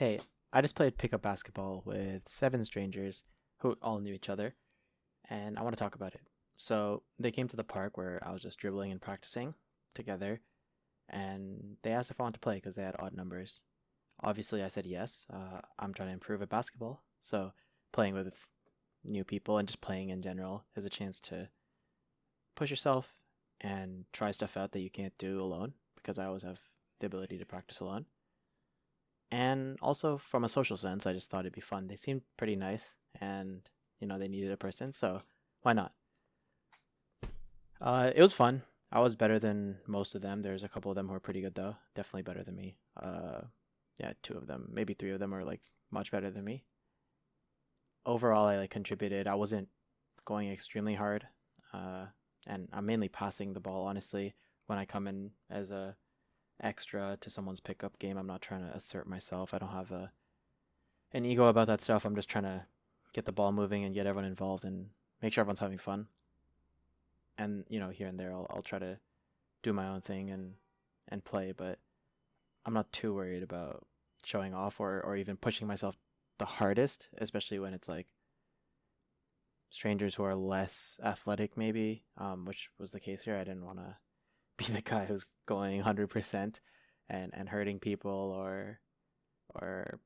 Hey, I just played pickup basketball with seven strangers who all knew each other, and I want to talk about it. So they came to the park where I was just dribbling and practicing together, and they asked if I wanted to play because they had odd numbers. Obviously, I said yes. I'm trying to improve at basketball, so playing with new people and just playing in general is a chance to push yourself and try stuff out that you can't do alone because I always have the ability to practice alone. And also from a social sense, I just thought it'd be fun. They seemed pretty nice, and they needed a person, so why not? It was fun. I was better than most of them. There's a couple of them who are pretty good though, definitely better than me. Yeah, two of them, maybe three of them are like much better than me. Overall, I like contributed. I wasn't going extremely hard, uh, and I'm mainly passing the ball. Honestly, when I come in as a extra to someone's pickup game, I'm not trying to assert myself. I don't have an ego about that stuff. I'm just trying to get the ball moving and get everyone involved and make sure everyone's having fun. And here and there, I'll try to do my own thing and play, but I'm not too worried about showing off or even pushing myself the hardest, especially when it's like strangers who are less athletic, maybe, which was the case here. I didn't want to be the guy who's going 100% and hurting people or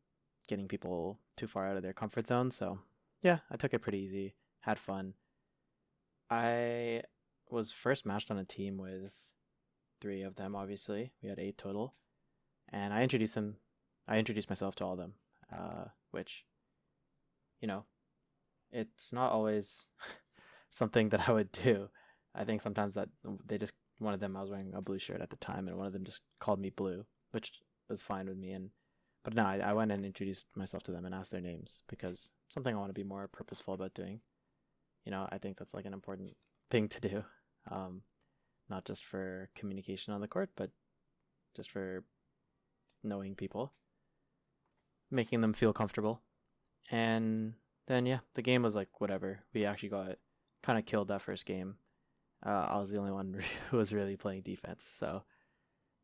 getting people too far out of their comfort zone. So yeah, I took it pretty easy, had fun. I was first matched on a team with three of them. Obviously, we had eight total, and I introduced them. I introduced myself to all of them, which you know, it's not always something that I would do. I think sometimes that they just one of them I was wearing a blue shirt at the time, and one of them just called me Blue, which was fine with me. And but no, I went and introduced myself to them and asked their names because something I want to be more purposeful about doing. I think that's like an important thing to do, um, not just for communication on the court, but just for knowing people, making them feel comfortable. And then yeah, the game was like whatever. We actually got kind of killed that first game. I was the only one who was really playing defense, so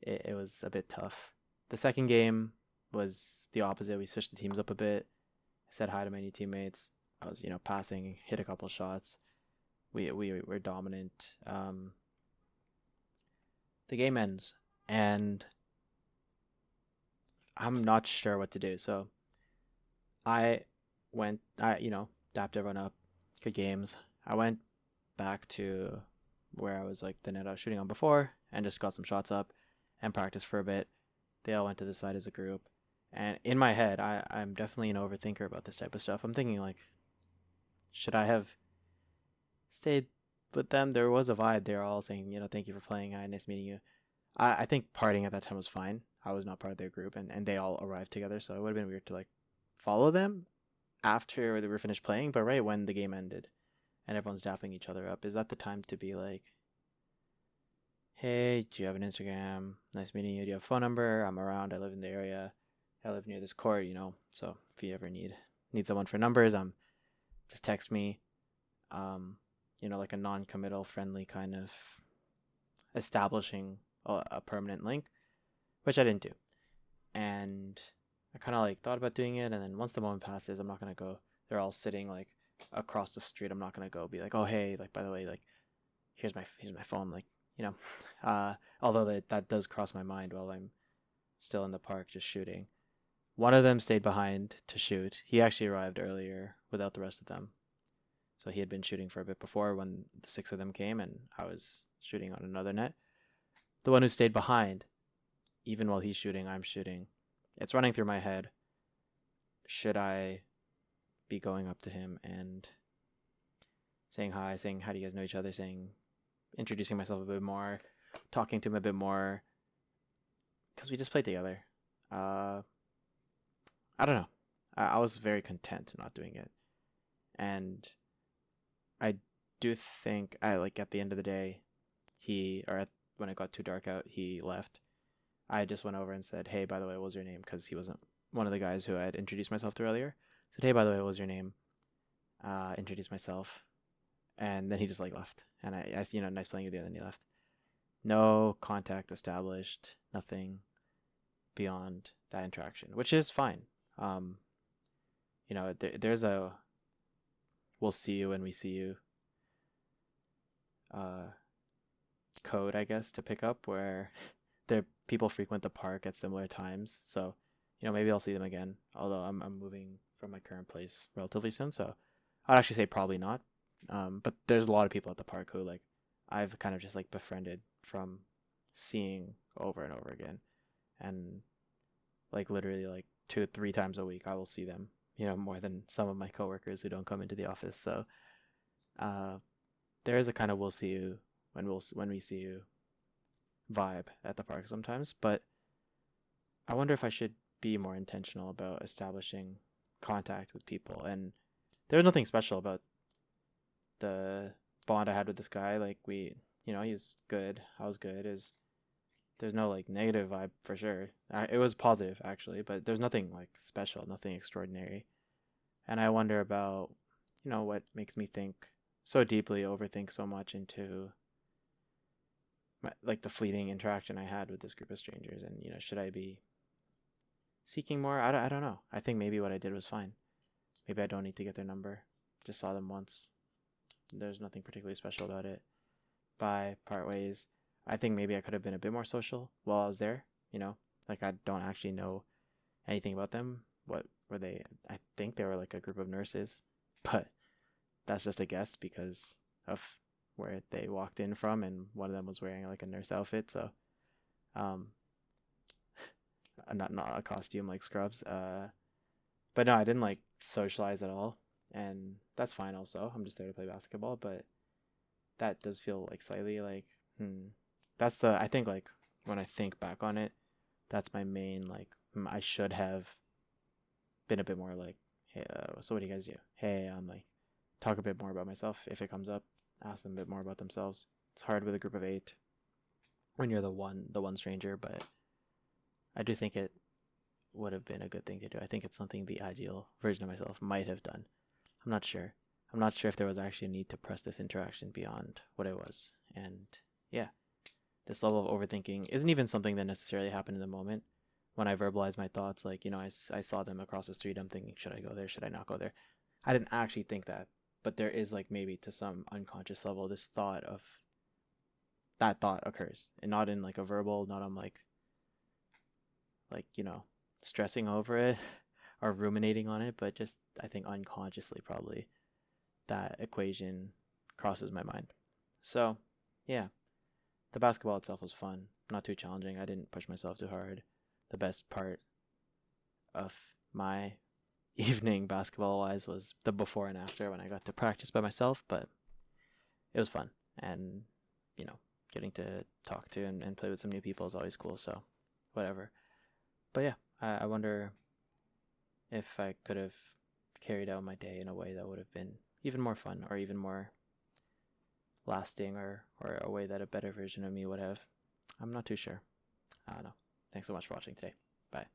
it was a bit tough. The second game was the opposite. We switched the teams up a bit. I said hi to my new teammates. I was, passing, hit a couple shots. We were dominant. The game ends, and I'm not sure what to do. So I dapped everyone up. Good games. I went back to where I was like the net I was shooting on before and just got some shots up and practiced for a bit. They all went to the side as a group. And in my head, I'm definitely an overthinker about this type of stuff. I'm thinking like, should I have stayed with them? There was a vibe. They were all saying, thank you for playing. Hi, nice meeting you. I think partying at that time was fine. I was not part of their group, and they all arrived together, so it would have been weird to like follow them after they were finished playing. But right when the game ended, and everyone's dapping each other up, is that the time to be like, hey, do you have an Instagram? Nice meeting you. Do you have a phone number? I'm around. I live in the area. I live near this court, So if you ever need someone for numbers, just text me. Like a non-committal, friendly kind of establishing a permanent link, which I didn't do. And I kind of like thought about doing it, and then once the moment passes, I'm not gonna go. They're all sitting like across the street. I'm not gonna go be like, oh hey, like by the way, like here's my phone, like you know. Although that does cross my mind while I'm still in the park just shooting. One of them stayed behind to shoot. He actually arrived earlier without the rest of them, so he had been shooting for a bit before when the six of them came, and I was shooting on another net. The one who stayed behind, even while he's shooting, I'm shooting. It's running through my head. Should I be going up to him and saying hi, saying how do you guys know each other, saying introducing myself a bit more, talking to him a bit more, because we just played together. Uh, I don't know. I was very content not doing it, and I do think I like at the end of the day, when it got too dark out, he left. I just went over and said, "Hey, by the way, what was your name?" Because he wasn't one of the guys who I had introduced myself to earlier. I said, "Hey, by the way, what was your name?" Introduced myself, and then he just like left. And I nice playing with you. And then he left. No contact established. Nothing beyond that interaction, which is fine. Um, there's a "we'll see you when we see you" uh, code, I guess, to pick up where there people frequent the park at similar times. So, maybe I'll see them again. Although I'm moving from my current place relatively soon, so I'd actually say probably not. But there's a lot of people at the park who like I've kind of just like befriended from seeing over and over again, and like literally like 2 3 times a week I will see them. More than some of my coworkers who don't come into the office. So uh, there is a kind of "we'll see you when we see you" vibe at the park sometimes, but I wonder if I should be more intentional about establishing contact with people. And there's nothing special about the bond I had with this guy. Like he's good. I was good. There's no like negative vibe for sure. It was positive actually, but there's nothing like special, nothing extraordinary. And I wonder about, what makes me think so deeply, overthink so much into like the fleeting interaction I had with this group of strangers. And should I be seeking more? I don't know. I think maybe what I did was fine. Maybe I don't need to get their number. Just saw them once. There's nothing particularly special about it. Bye, part ways. I think maybe I could have been a bit more social while I was there. Like I don't actually know anything about them. What were they? I think they were like a group of nurses, but that's just a guess because of where they walked in from, and one of them was wearing like a nurse outfit. So, um, not a costume like Scrubs. But no, I didn't like socialize at all, and that's fine. Also, I'm just there to play basketball, but that does feel like slightly like That's I think like when I think back on it, that's my main like I should have been a bit more like, hey, so what do you guys do? Hey, I'm like talk a bit more about myself if it comes up. Ask them a bit more about themselves. It's hard with a group of 8 when you're the one stranger, but I do think it would have been a good thing to do. I think it's something the ideal version of myself might have done. I'm not sure. I'm not sure if there was actually a need to press this interaction beyond what it was. And yeah, this level of overthinking isn't even something that necessarily happened in the moment. When I verbalize my thoughts, like, I saw them across the street, I'm thinking, should I go there? Should I not go there? I didn't actually think that, but there is like maybe to some unconscious level, this thought of that thought occurs, and not in like a verbal, not on like, stressing over it or ruminating on it, but just I think unconsciously probably that equation crosses my mind. So, yeah, the basketball itself was fun, not too challenging. I didn't push myself too hard. The best part of my evening basketball wise was the before and after when I got to practice by myself, but it was fun. And, you know, getting to talk to and play with some new people is always cool. So, whatever. But yeah, I wonder if I could have carried out my day in a way that would have been even more fun or even more lasting, or a way that a better version of me would have. I'm not too sure. I don't know. Thanks so much for watching today. Bye.